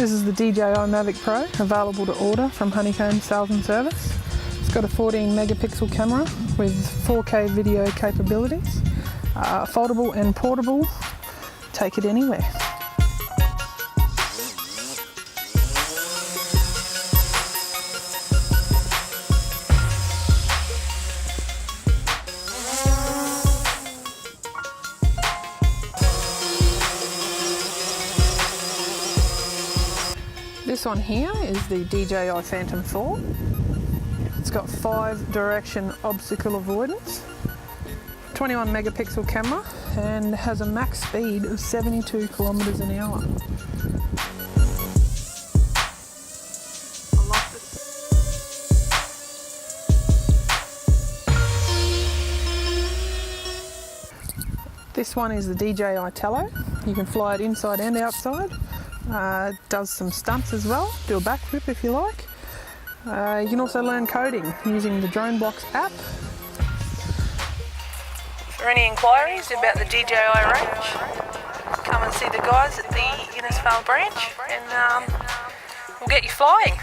This is the DJI Mavic Pro, available to order from Honeycombes Sales and Service. It's got a 14 megapixel camera with 4K video capabilities, foldable and portable, take it anywhere. This one here is the DJI Phantom 4. It's got 5-direction obstacle avoidance, 21 megapixel camera, and has a max speed of 72 kilometers an hour. This one is the DJI Tello. You can fly it inside and outside. Does some stunts as well, do a backflip if you like. You can also learn coding using the DroneBox app. For any inquiries about the DJI range, come and see the guys at the INNISFAIL branch and we'll get you flying.